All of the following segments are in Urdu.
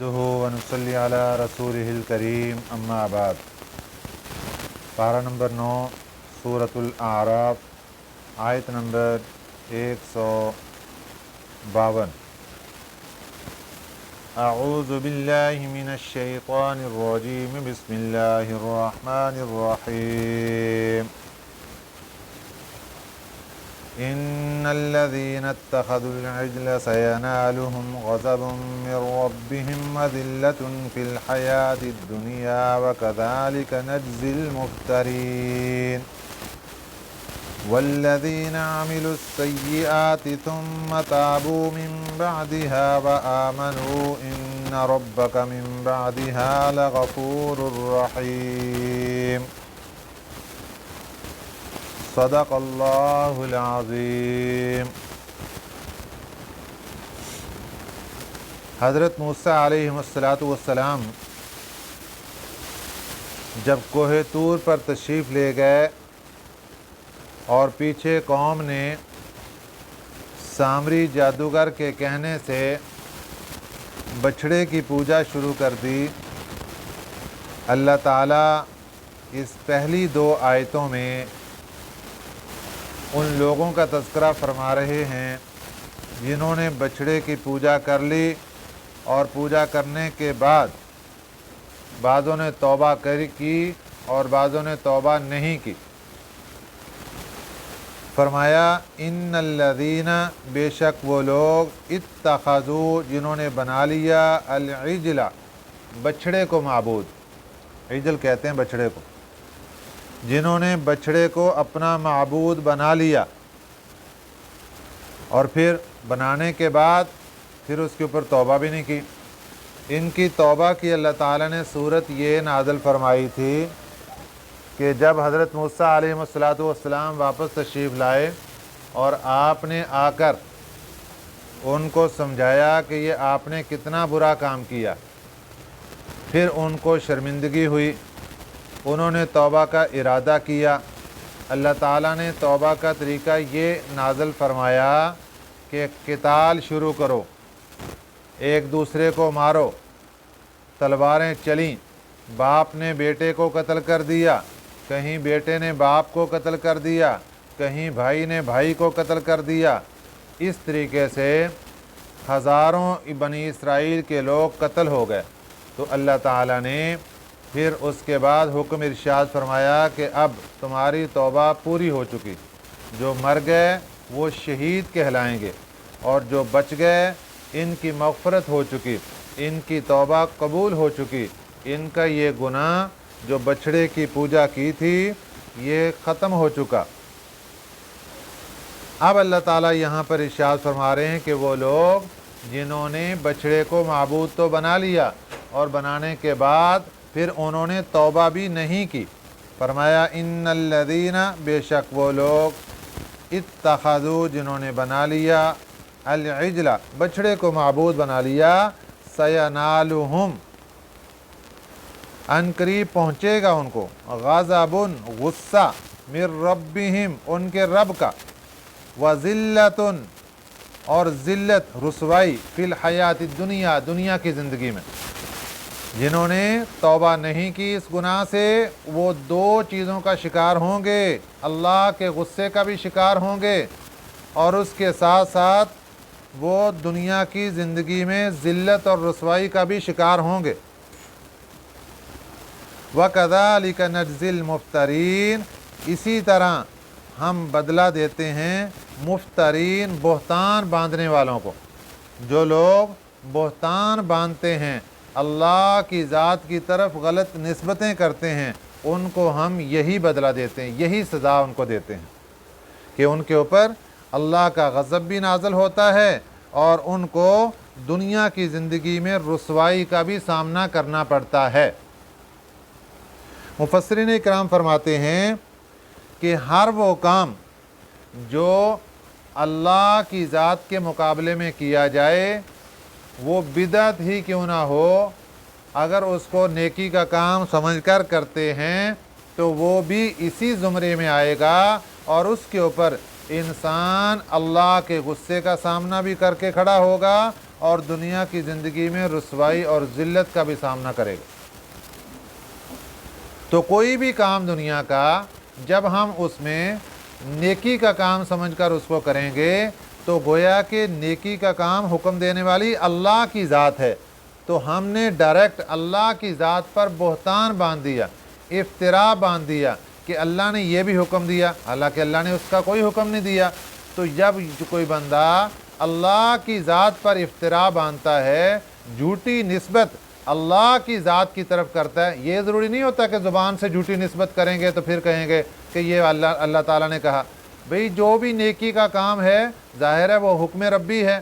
ونصلی علی رسولہ الکریم اما بعد۔ پارہ نمبر 9 سورۃ الاعراف، آیت نمبر 152۔ اعوذ باللہ من الشیطان الرجیم، بسم اللہ الرحمن الرحیم۔ ان الذين اتخذوا العجل سينالهم غضب من ربهم وذلة في الحياة الدنيا وكذلك نجزي المفترين والذين عملوا السيئات ثم تابوا من بعدها وآمنوا إن ربك من بعدها لغفور رحيم۔ صدق اللہ العظیم۔ حضرت موسیٰ علیہ السلام جب کوہ طور پر تشریف لے گئے اور پیچھے قوم نے سامری جادوگر کے کہنے سے بچھڑے کی پوجا شروع کر دی، اللہ تعالیٰ اس پہلی 2 آیتوں میں ان لوگوں کا تذکرہ فرما رہے ہیں جنہوں نے بچھڑے کی پوجا کر لی اور پوجا کرنے کے بعد بعضوں نے توبہ کی اور بعضوں نے توبہ نہیں کی۔ فرمایا ان الذین، بے شک وہ لوگ، اتخذوا، جنہوں نے بنا لیا، العجل، بچھڑے کو معبود، عجل کہتے ہیں بچھڑے کو، جنہوں نے بچھڑے کو اپنا معبود بنا لیا اور پھر بنانے کے بعد پھر اس کے اوپر توبہ بھی نہیں کی۔ ان کی توبہ کی اللہ تعالیٰ نے صورت یہ نازل فرمائی تھی کہ جب حضرت موسیٰ علیہ السلام واپس تشریف لائے اور آپ نے آ کر ان کو سمجھایا کہ یہ آپ نے کتنا برا کام کیا، پھر ان کو شرمندگی ہوئی، انہوں نے توبہ کا ارادہ کیا۔ اللہ تعالیٰ نے توبہ کا طریقہ یہ نازل فرمایا کہ قتال شروع کرو، ایک دوسرے کو مارو، تلواریں چلیں، باپ نے بیٹے کو قتل کر دیا، کہیں بیٹے نے باپ کو قتل کر دیا، کہیں بھائی نے بھائی کو قتل کر دیا۔ اس طریقے سے ہزاروں بنی اسرائیل کے لوگ قتل ہو گئے۔ تو اللہ تعالیٰ نے پھر اس کے بعد حکم ارشاد فرمایا کہ اب تمہاری توبہ پوری ہو چکی، جو مر گئے وہ شہید کہلائیں گے اور جو بچ گئے ان کی مغفرت ہو چکی، ان کی توبہ قبول ہو چکی، ان کا یہ گناہ جو بچھڑے کی پوجا کی تھی یہ ختم ہو چکا۔ اب اللہ تعالیٰ یہاں پر ارشاد فرما رہے ہیں کہ وہ لوگ جنہوں نے بچھڑے کو معبود تو بنا لیا اور بنانے کے بعد پھر انہوں نے توبہ بھی نہیں کی، فرمایا ان الذین، بے شک وہ لوگ، اتخذوا، جنہوں نے بنا لیا، العجل، بچھڑے کو معبود بنا لیا، سینالہم، ان قریب پہنچے گا ان کو، غضب، غصہ، من ربہم، ان کے رب کا، وذلۃ، اور ذلت، رسوائی، فی الحیات الدنیا، دنیا کی زندگی میں۔ جنہوں نے توبہ نہیں کی اس گناہ سے وہ 2 چیزوں کا شکار ہوں گے، اللہ کے غصے کا بھی شکار ہوں گے اور اس کے ساتھ ساتھ وہ دنیا کی زندگی میں ذلت اور رسوائی کا بھی شکار ہوں گے۔ وَكَذَلِكَ نَجْزِي الْمُفْتَرِينَ، اسی طرح ہم بدلہ دیتے ہیں مفترین، بہتان باندھنے والوں کو۔ جو لوگ بہتان باندھتے ہیں، اللہ کی ذات کی طرف غلط نسبتیں کرتے ہیں، ان کو ہم یہی بدلہ دیتے ہیں، یہی سزا ان کو دیتے ہیں کہ ان کے اوپر اللہ کا غضب بھی نازل ہوتا ہے اور ان کو دنیا کی زندگی میں رسوائی کا بھی سامنا کرنا پڑتا ہے۔ مفسرین اکرام فرماتے ہیں کہ ہر وہ کام جو اللہ کی ذات کے مقابلے میں کیا جائے وہ بدعت ہی کیوں نہ ہو، اگر اس کو نیکی کا کام سمجھ کر کرتے ہیں تو وہ بھی اسی زمرے میں آئے گا اور اس کے اوپر انسان اللہ کے غصے کا سامنا بھی کر کے کھڑا ہوگا اور دنیا کی زندگی میں رسوائی اور ذلت کا بھی سامنا کرے گا۔ تو کوئی بھی کام دنیا کا جب ہم اس میں نیکی کا کام سمجھ کر اس کو کریں گے تو گویا کہ نیکی کا کام حکم دینے والی اللہ کی ذات ہے، تو ہم نے ڈائریکٹ اللہ کی ذات پر بہتان باندھ دیا، افتراء باندھ دیا کہ اللہ نے یہ بھی حکم دیا، حالانکہ اللہ نے اس کا کوئی حکم نہیں دیا۔ تو جب کوئی بندہ اللہ کی ذات پر افتراء باندھتا ہے، جھوٹی نسبت اللہ کی ذات کی طرف کرتا ہے، یہ ضروری نہیں ہوتا کہ زبان سے جھوٹی نسبت کریں گے تو پھر کہیں گے کہ یہ اللہ تعالیٰ نے کہا۔ بھئی جو بھی نیکی کا کام ہے ظاہر ہے وہ حکم ربی ہے،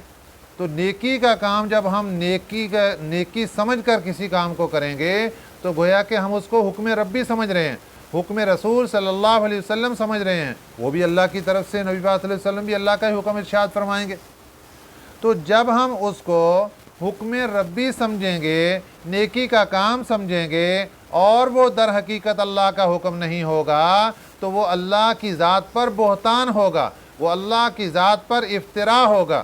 تو نیکی کا کام جب ہم نیکی سمجھ کر کسی کام کو کریں گے تو گویا کہ ہم اس کو حکم ربی سمجھ رہے ہیں، حکم رسول صلی اللہ علیہ وسلم سمجھ رہے ہیں، وہ بھی اللہ کی طرف سے، نبی پاک صلی اللہ علیہ وسلم بھی اللہ کا ہی حکم ارشاد فرمائیں گے۔ تو جب ہم اس کو حکم ربی سمجھیں گے، نیکی کا کام سمجھیں گے اور وہ در حقیقت اللہ کا حکم نہیں ہوگا تو وہ اللہ کی ذات پر بہتان ہوگا، وہ اللہ کی ذات پر افتراء ہوگا۔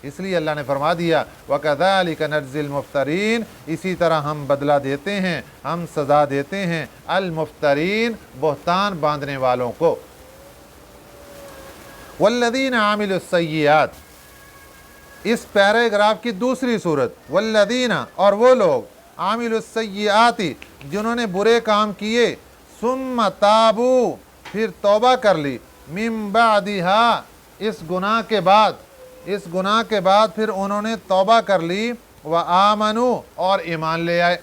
اس لیے اللہ نے فرما دیا وَكَذَلِكَ نَجْزِي الْمُفْتَرِينَ، اسی طرح ہم بدلہ دیتے ہیں، ہم سزا دیتے ہیں المفترین، بہتان باندھنے والوں کو۔ وَالَّذِينَ عَمِلُوا السَّيِّئَاتِ، اس پیراگراف کی دوسری صورت، والذین، اور وہ لوگ، عاملوا السیئات، جنہوں نے برے کام کیے، ثم تابوا، پھر توبہ کر لی، من بعدہا، اس گناہ کے بعد پھر انہوں نے توبہ کر لی، وآمنوا، اور ایمان لے آئے،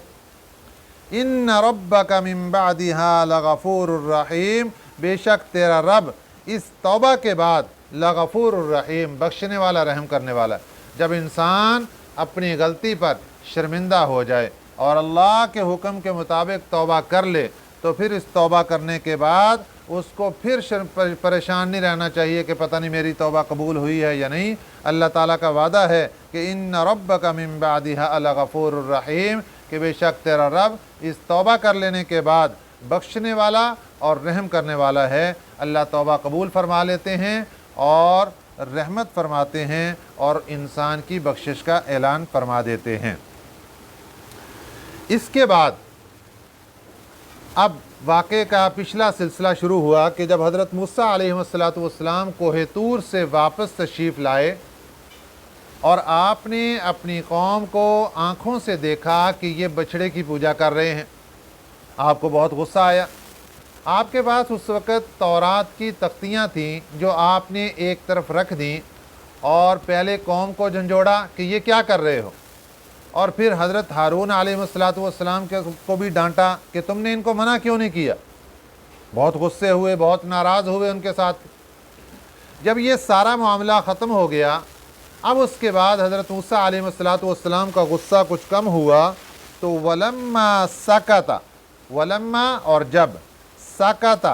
ان ربک من بعدہا لغفور الرحیم، بے شک تیرا رب اس توبہ کے بعد لغفور الرحیم، بخشنے والا، رحم کرنے والا۔ جب انسان اپنی غلطی پر شرمندہ ہو جائے اور اللہ کے حکم کے مطابق توبہ کر لے تو پھر اس توبہ کرنے کے بعد اس کو پھر پریشان نہیں رہنا چاہیے کہ پتہ نہیں میری توبہ قبول ہوئی ہے یا نہیں۔ اللہ تعالیٰ کا وعدہ ہے کہ ان ربک من بعدہا لغفور الرحیم، کہ بے شک تیرا رب اس توبہ کر لینے کے بعد بخشنے والا اور رحم کرنے والا ہے۔ اللہ توبہ قبول فرما لیتے ہیں اور رحمت فرماتے ہیں اور انسان کی بخشش کا اعلان فرما دیتے ہیں۔ اس کے بعد اب واقعے کا پچھلا سلسلہ شروع ہوا کہ جب حضرت موسیٰ علیہ السلام کوہ طور سے واپس تشریف لائے اور آپ نے اپنی قوم کو آنکھوں سے دیکھا کہ یہ بچھڑے کی پوجا کر رہے ہیں، آپ کو بہت غصہ آیا۔ آپ کے پاس اس وقت تورات کی تختیاں تھیں جو آپ نے ایک طرف رکھ دیں اور پہلے قوم کو جھنجھوڑا کہ یہ کیا کر رہے ہو، اور پھر حضرت ہارون علیہ السلام کو بھی ڈانٹا کہ تم نے ان کو منع کیوں نہیں کیا۔ بہت غصے ہوئے، بہت ناراض ہوئے ان کے ساتھ۔ جب یہ سارا معاملہ ختم ہو گیا، اب اس کے بعد حضرت موسیٰ علیہ السلام کا غصہ کچھ کم ہوا تو ولما سکت، ولما اور جب، سکت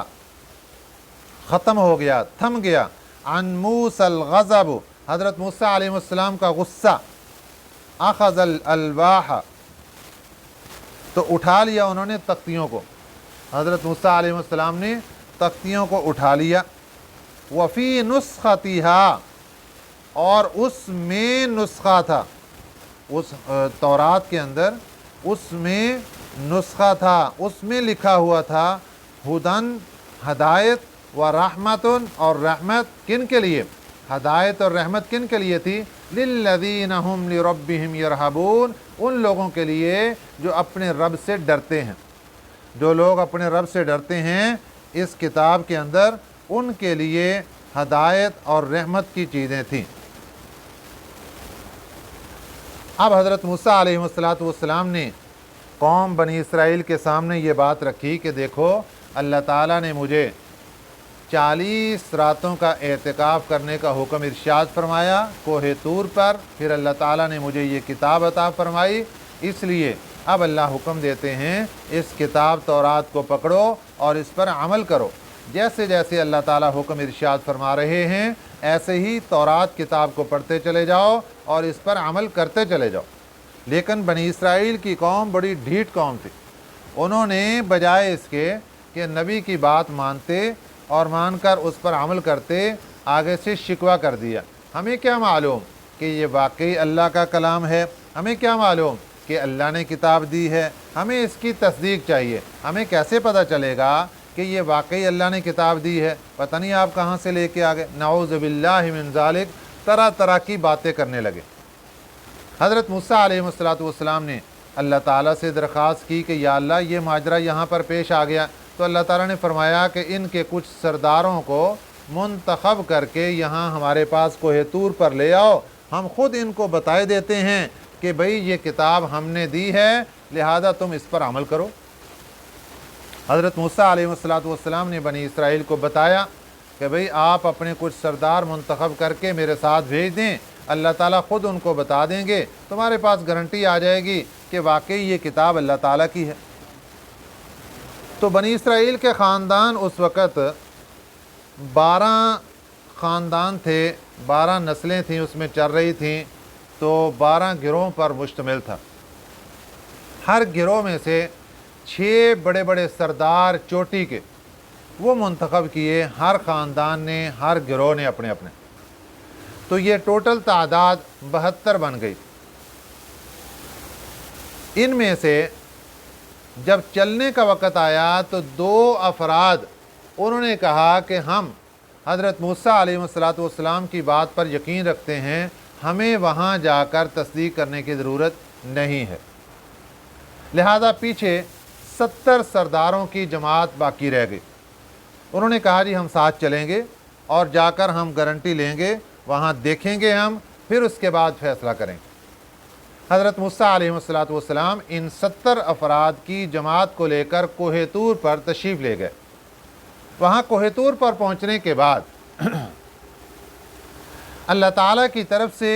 ختم ہو گیا، تھم گیا، عن موسیٰ الغضب، حضرت موسیٰ علیہ السلام کا غصہ، اخذ الالواح، تو اٹھا لیا انہوں نے تختیوں کو، حضرت موسیٰ علیہ السلام نے تختیوں کو اٹھا لیا، وفی نسختہا، اور اس میں نسخہ تھا، اس تورات کے اندر اس میں نسخہ تھا، اس میں لکھا ہوا تھا ہدن، ہدایت، و رحمتن، اور رحمت کن کے لیے؟ ہدایت اور رحمت کن کے لیے تھی؟ للذین ہم لربہم یرہبون، ان لوگوں کے لیے جو اپنے رب سے ڈرتے ہیں۔ جو لوگ اپنے رب سے ڈرتے ہیں اس کتاب کے اندر ان کے لیے ہدایت اور رحمت کی چیزیں تھیں۔ اب حضرت موسیٰ علیہ السلام نے قوم بنی اسرائیل کے سامنے یہ بات رکھی کہ دیکھو اللہ تعالیٰ نے مجھے 40 راتوں کا اعتکاف کرنے کا حکم ارشاد فرمایا کوہ طور پر، پھر اللہ تعالیٰ نے مجھے یہ کتاب عطا فرمائی، اس لیے اب اللہ حکم دیتے ہیں اس کتاب تورات کو پکڑو اور اس پر عمل کرو۔ جیسے جیسے اللہ تعالیٰ حکم ارشاد فرما رہے ہیں ایسے ہی تورات کتاب کو پڑھتے چلے جاؤ اور اس پر عمل کرتے چلے جاؤ۔ لیکن بنی اسرائیل کی قوم بڑی ڈھیٹ قوم تھی، انہوں نے بجائے اس کے کہ نبی کی بات مانتے اور مان کر اس پر عمل کرتے، آگے سے شکوہ کر دیا، ہمیں کیا معلوم کہ یہ واقعی اللہ کا کلام ہے؟ ہمیں کیا معلوم کہ اللہ نے کتاب دی ہے؟ ہمیں اس کی تصدیق چاہیے۔ ہمیں کیسے پتہ چلے گا کہ یہ واقعی اللہ نے کتاب دی ہے؟ پتہ نہیں آپ کہاں سے لے کے آگے، نعوذ باللہ من ذالک، طرح طرح کی باتیں کرنے لگے۔ حضرت موسیٰ علیہ السلام نے اللہ تعالیٰ سے درخواست کی کہ یا اللہ یہ ماجرا یہاں پر پیش آ گیا، تو اللہ تعالیٰ نے فرمایا کہ ان کے کچھ سرداروں کو منتخب کر کے یہاں ہمارے پاس کوہ طور پر لے آؤ، ہم خود ان کو بتائے دیتے ہیں کہ بھئی یہ کتاب ہم نے دی ہے، لہذا تم اس پر عمل کرو۔ حضرت موسیٰ علیہ السلام نے بنی اسرائیل کو بتایا کہ بھئی آپ اپنے کچھ سردار منتخب کر کے میرے ساتھ بھیج دیں، اللہ تعالیٰ خود ان کو بتا دیں گے، تمہارے پاس گارنٹی آ جائے گی کہ واقعی یہ کتاب اللہ تعالیٰ کی ہے۔ تو بنی اسرائیل کے خاندان اس وقت 12 خاندان تھے، 12 نسلیں تھیں اس میں چل رہی تھیں، تو 12 گروہوں پر مشتمل تھا۔ ہر گروہ میں سے 6 بڑے بڑے سردار چوٹی کے وہ منتخب کیے، ہر خاندان نے، ہر گروہ نے اپنے اپنے، تو یہ ٹوٹل تعداد 72 بن گئی۔ ان میں سے جب چلنے کا وقت آیا تو 2 افراد انہوں نے کہا کہ ہم حضرت موسیٰ علیہ السلام کی بات پر یقین رکھتے ہیں، ہمیں وہاں جا کر تصدیق کرنے کی ضرورت نہیں ہے۔ لہذا پیچھے 70 سرداروں کی جماعت باقی رہ گئی۔ انہوں نے کہا جی ہم ساتھ چلیں گے اور جا کر ہم گارنٹی لیں گے، وہاں دیکھیں گے ہم، پھر اس کے بعد فیصلہ کریں گے۔ حضرت موسیٰ علیہ السلام ان 70 افراد کی جماعت کو لے کر کوہ طور پر تشریف لے گئے۔ وہاں کوہ طور پر پہنچنے کے بعد اللہ تعالیٰ کی طرف سے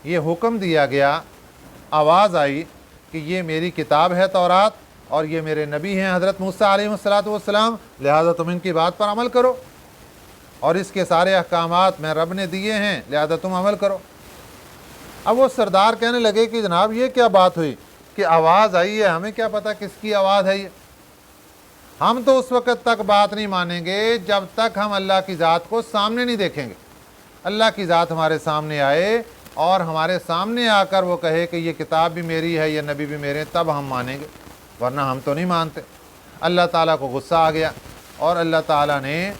یہ حکم دیا گیا، آواز آئی کہ یہ میری کتاب ہے تورات، اور یہ میرے نبی ہیں حضرت موسیٰ علیہ السلام، لہذا تم ان کی بات پر عمل کرو، اور اس کے سارے احکامات میں رب نے دیے ہیں، لہذا تم عمل کرو۔ اب وہ سردار کہنے لگے کہ جناب یہ کیا بات ہوئی کہ آواز آئی ہے، ہمیں کیا پتہ کس کی آواز ہے یہ؟ ہم تو اس وقت تک بات نہیں مانیں گے جب تک ہم اللہ کی ذات کو سامنے نہیں دیکھیں گے۔ اللہ کی ذات ہمارے سامنے آئے اور ہمارے سامنے آ کر وہ کہے کہ یہ کتاب بھی میری ہے، یہ نبی بھی میرے ہیں، تب ہم مانیں گے، ورنہ ہم تو نہیں مانتے۔ اللہ تعالیٰ کو غصہ آ گیا اور اللہ تعالیٰ نے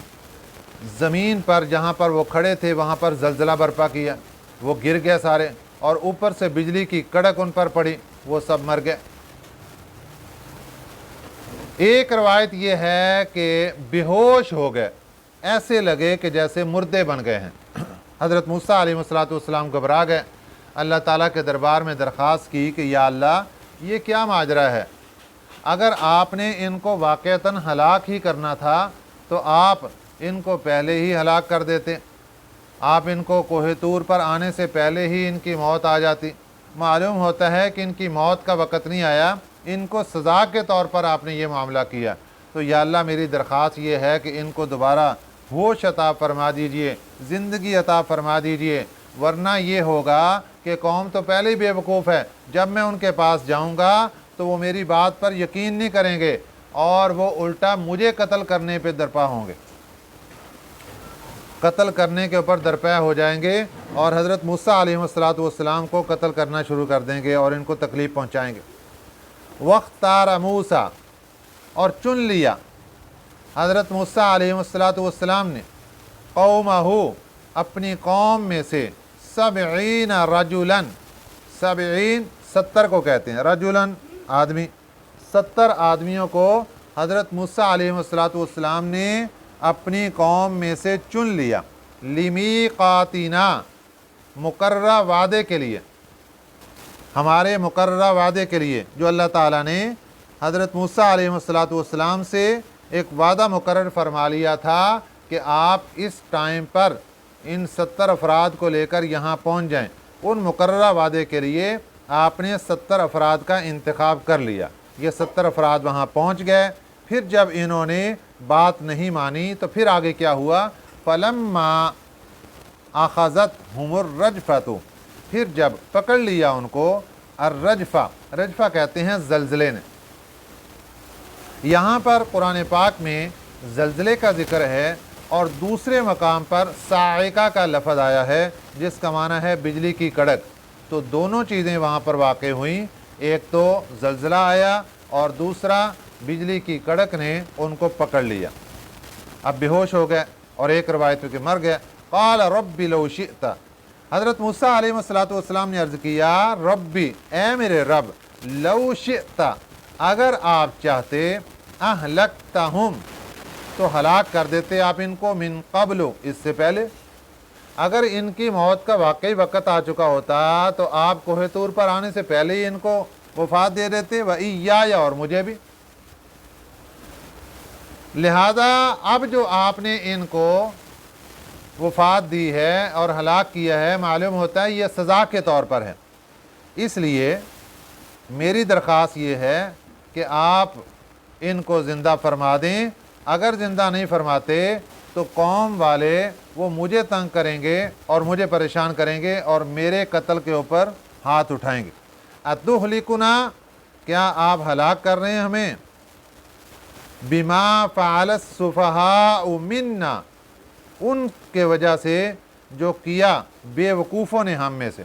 زمین پر جہاں پر وہ کھڑے تھے وہاں پر زلزلہ برپا کیا، وہ گر گئے سارے، اور اوپر سے بجلی کی کڑک ان پر پڑی، وہ سب مر گئے۔ ایک روایت یہ ہے کہ بے ہوش ہو گئے، ایسے لگے کہ جیسے مردے بن گئے ہیں۔ حضرت موسیٰ علیہ السلام گھبرا گئے، اللہ تعالیٰ کے دربار میں درخواست کی کہ یا اللہ یہ کیا ماجرا ہے؟ اگر آپ نے ان کو واقعتاً ہلاک ہی کرنا تھا تو آپ ان کو پہلے ہی ہلاک کر دیتے، آپ ان کو کوہ طور پر آنے سے پہلے ہی ان کی موت آ جاتی۔ معلوم ہوتا ہے کہ ان کی موت کا وقت نہیں آیا، ان کو سزا کے طور پر آپ نے یہ معاملہ کیا۔ تو یا اللہ میری درخواست یہ ہے کہ ان کو دوبارہ ہوش عطا فرما دیجئے، زندگی عطا فرما دیجئے، ورنہ یہ ہوگا کہ قوم تو پہلے ہی بے وقوف ہے، جب میں ان کے پاس جاؤں گا تو وہ میری بات پر یقین نہیں کریں گے اور وہ الٹا مجھے قتل کرنے پہ درپا ہوں گے، قتل کرنے کے اوپر درپے ہو جائیں گے اور حضرت موسیٰ علیہ السلام کو قتل کرنا شروع کر دیں گے اور ان کو تکلیف پہنچائیں گے۔ وَاخْتَارَ مُوسیٰ، اور چن لیا حضرت موسیٰ علیہ السلام نے قومہ، اپنی قوم میں سے 70 رجلاً، 70 کو کہتے ہیں رجلاً آدمی، 70 آدمیوں کو حضرت موسیٰ علیہ السلام نے اپنی قوم میں سے چن لیا، لِمِیقَاتِنَا، مقررہ وعدے کے لیے، ہمارے مقررہ وعدے کے لیے، جو اللہ تعالیٰ نے حضرت موسیٰ علیہ السلام سے ایک وعدہ مقرر فرما لیا تھا کہ آپ اس ٹائم پر ان 70 افراد کو لے کر یہاں پہنچ جائیں۔ ان مقررہ وعدے کے لیے آپ نے 70 افراد کا انتخاب کر لیا، یہ 70 افراد وہاں پہنچ گئے۔ پھر جب انہوں نے بات نہیں مانی تو پھر آگے کیا ہوا؟ فَلَمَّا أَخَذَتْهُمُ الرَّجْفَةُ، پھر جب پکڑ لیا ان کو الرجفہ، رجفہ کہتے ہیں زلزلے نے۔ یہاں پر قرآن پاک میں زلزلے کا ذکر ہے اور دوسرے مقام پر صاعقہ کا لفظ آیا ہے جس کا معنی ہے بجلی کی کڑک، تو دونوں چیزیں وہاں پر واقع ہوئیں، ایک تو زلزلہ آیا اور دوسرا بجلی کی کڑک نے ان کو پکڑ لیا، اب بے ہوش ہو گئے، اور ایک روایت میں کہ مر گئے۔ قال ربی لو شئت، حضرت موسیٰ علیہ السلام نے عرض کیا ربی اے میرے رب، لو شئت اگر آپ چاہتے، اہلکتہم تو ہلاک کر دیتے آپ ان کو، من قبل اس سے پہلے، اگر ان کی موت کا واقعی وقت آ چکا ہوتا تو آپ کوہ طور پر آنے سے پہلے ہی ان کو وفات دے دیتے، وَإِيَّایَ اور مجھے بھی۔ لہذا اب جو آپ نے ان کو وفات دی ہے اور ہلاک کیا ہے، معلوم ہوتا ہے یہ سزا کے طور پر ہے، اس لیے میری درخواست یہ ہے کہ آپ ان کو زندہ فرما دیں، اگر زندہ نہیں فرماتے تو قوم والے وہ مجھے تنگ کریں گے اور مجھے پریشان کریں گے اور میرے قتل کے اوپر ہاتھ اٹھائیں گے۔ اتہلکنا کیا آپ ہلاک کر رہے ہیں ہمیں، بما فعل السفہاء منا ان کے وجہ سے جو کیا بے وقوفوں نے ہم میں سے،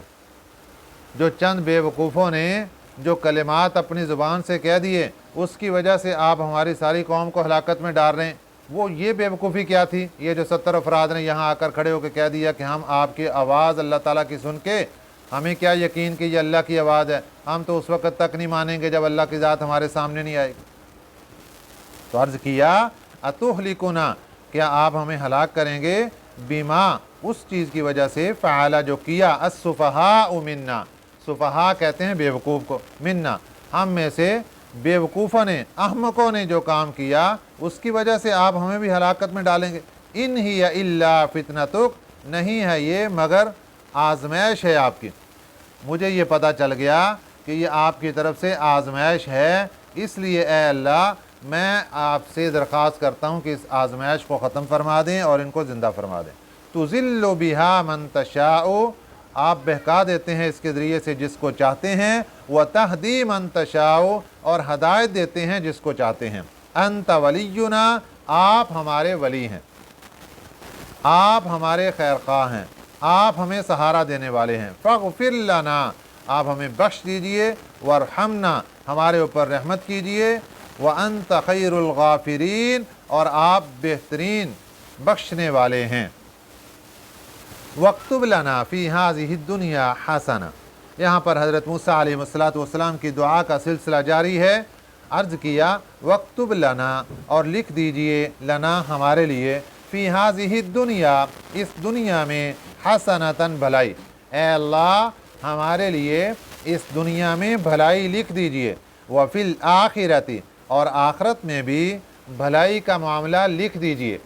جو چند بے وقوفوں نے جو کلمات اپنی زبان سے کہہ دیے اس کی وجہ سے آپ ہماری ساری قوم کو ہلاکت میں ڈال رہے ہیں۔ وہ یہ بے وقوفی کیا تھی، یہ جو 70 افراد نے یہاں آ کر کھڑے ہو کے کہہ دیا کہ ہم آپ کی آواز اللہ تعالیٰ کی سن کے ہمیں کیا یقین کہ یہ اللہ کی آواز ہے، ہم تو اس وقت تک نہیں مانیں گے جب اللہ کی ذات ہمارے سامنے نہیں آئے گی۔ تو عرض کیا اتہلکنا کیا آپ ہمیں ہلاک کریں گے، بما اس چیز کی وجہ سے، فعلا جو کیا، السفہاء منا سفہاء کہتے ہیں بے وقوف کو، منا ہم میں سے بے وقوفوں نے، احمقوں نے جو کام کیا اس کی وجہ سے آپ ہمیں بھی ہلاکت میں ڈالیں گے۔ ان ہی الا فتنتک نہیں ہے یہ مگر آزمائش ہے آپ کی، مجھے یہ پتہ چل گیا کہ یہ آپ کی طرف سے آزمائش ہے، اس لیے اے اللہ میں آپ سے درخواست کرتا ہوں کہ اس آزمائش کو ختم فرما دیں اور ان کو زندہ فرما دیں۔ تُذِلُّ بِهَا مَن تَشَاءُ آپ بہکا دیتے ہیں اس کے ذریعے سے جس کو چاہتے ہیں، وَتَهْدِي مَن تَشَاءُ اور ہدایت دیتے ہیں جس کو چاہتے ہیں۔ أَنْتَ وَلِيُّنَا آپ ہمارے ولی ہیں، آپ ہمارے خیر خواہ ہیں، آپ ہمیں سہارا دینے والے ہیں۔ فَاغْفِرْ لَنَا آپ ہمیں بخش دیجئے، وَارْحَمْنَا ہمارے اوپر رحمت کیجئے، وَأَنْتَ خَيْرُ الْغَافِرِينَ اور آپ بہترین بخشنے والے ہیں۔ وَاكْتُبْ لَنَا فِي هَذِهِ الدُّنْيَا حَسَنَةً یہاں پر حضرت موسیٰ علیہ السلام کی دعا کا سلسلہ جاری ہے۔ عرض کیا وَاكْتُبْ لَنَا اور لکھ دیجئے، لنا ہمارے لیے، فی هذه الدنیا اس دنیا میں، حسنۃ بھلائی، اے اللہ ہمارے لیے اس دنیا میں بھلائی لکھ دیجئے، وفی الآخرۃ اور آخرت میں بھی بھلائی کا معاملہ لکھ دیجئے۔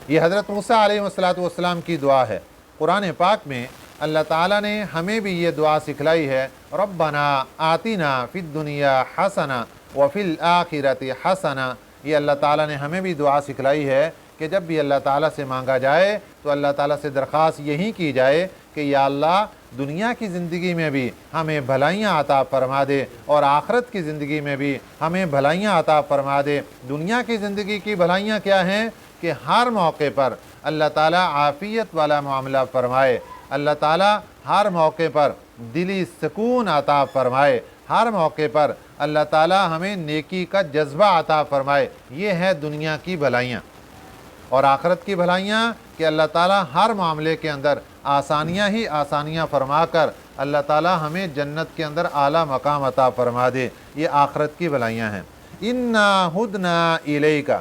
یہ حضرت موسیٰ علیہ السلام کی دعا ہے۔ قرآن پاک میں اللہ تعالیٰ نے ہمیں بھی یہ دعا سکھلائی ہے، ربنا آتنا فی الدنیا حسنہ وفی الآخرۃ حسنہ۔ یہ اللہ تعالیٰ نے ہمیں بھی دعا سکھلائی ہے کہ جب بھی اللہ تعالیٰ سے مانگا جائے تو اللہ تعالیٰ سے درخواست یہی کی جائے کہ یا اللہ دنیا کی زندگی میں بھی ہمیں بھلائیاں عطا فرما دے اور آخرت کی زندگی میں بھی ہمیں بھلائیاں عطا فرما دے۔ دنیا کی زندگی کی بھلائیاں کیا ہیں کہ ہر موقع پر اللہ تعالیٰ عافیت والا معاملہ فرمائے، اللہ تعالیٰ ہر موقع پر دلی سکون عطا فرمائے، ہر موقع پر اللہ تعالیٰ ہمیں نیکی کا جذبہ عطا فرمائے۔ یہ ہے دنیا کی بھلائیاں۔ اور آخرت کی بھلائیاں کہ اللہ تعالیٰ ہر معاملے کے اندر آسانیاں ہی آسانیاں فرما کر اللہ تعالیٰ ہمیں جنت کے اندر اعلیٰ مقام عطا فرما دے۔ یہ آخرت کی بھلائیاں ہیں۔ اِنَّا ہُدْنَا اِلَيْكَ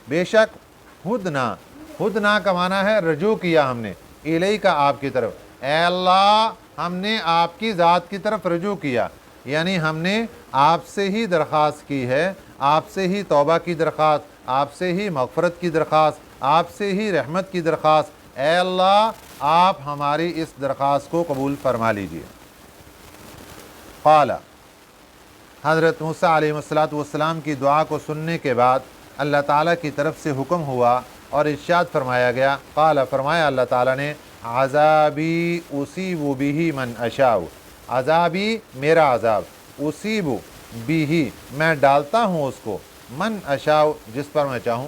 بے شک ہدنا، ہدنا کا معنی ہے رجوع کیا ہم نے، الیک آپ کی طرف، اے اللہ ہم نے آپ کی ذات کی طرف رجوع کیا، یعنی ہم نے آپ سے ہی درخواست کی ہے، آپ سے ہی توبہ کی درخواست، آپ سے ہی مغفرت کی درخواست، آپ سے ہی رحمت کی درخواست، اے اللہ آپ ہماری اس درخواست کو قبول فرما لیجئے۔ قال حضرت موسیٰ علیہ السلام کی دعا کو سننے کے بعد اللہ تعالیٰ کی طرف سے حکم ہوا اور ارشاد فرمایا گیا، قال فرمایا اللہ تعالیٰ نے، عذابی اصیب بہ من اشاء، عذابی میرا عذاب، اصیب بہ میں ڈالتا ہوں اس کو، من اشاء جس پر میں چاہوں،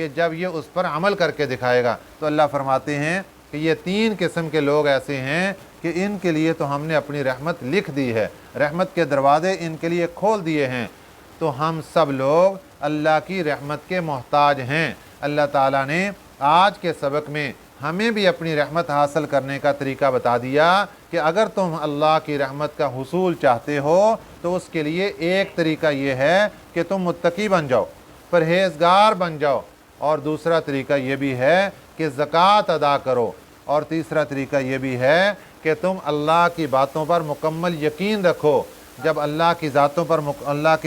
کہ جب یہ اس پر عمل کر کے دکھائے گا۔ تو اللہ فرماتے ہیں کہ یہ 3 قسم کے لوگ ایسے ہیں کہ ان کے لیے تو ہم نے اپنی رحمت لکھ دی ہے، رحمت کے دروازے ان کے لیے کھول دیے ہیں۔ تو ہم سب لوگ اللہ کی رحمت کے محتاج ہیں۔ اللہ تعالیٰ نے آج کے سبق میں ہمیں بھی اپنی رحمت حاصل کرنے کا طریقہ بتا دیا کہ اگر تم اللہ کی رحمت کا حصول چاہتے ہو تو اس کے لیے ایک طریقہ یہ ہے کہ تم متقی بن جاؤ، پرہیزگار بن جاؤ، اور دوسرا طریقہ یہ بھی ہے کہ زکوٰۃ ادا کرو، اور تیسرا طریقہ یہ بھی ہے کہ تم اللہ کی باتوں پر مکمل یقین رکھو۔ جب اللہ کی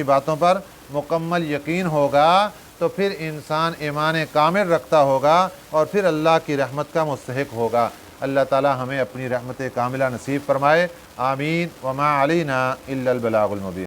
باتوں پر مکمل یقین ہوگا تو پھر انسان ایمان کامل رکھتا ہوگا اور پھر اللہ کی رحمت کا مستحق ہوگا۔ اللہ تعالی ہمیں اپنی رحمت کاملہ نصیب فرمائے، آمین۔ وما علینا الا البلاغ المبین۔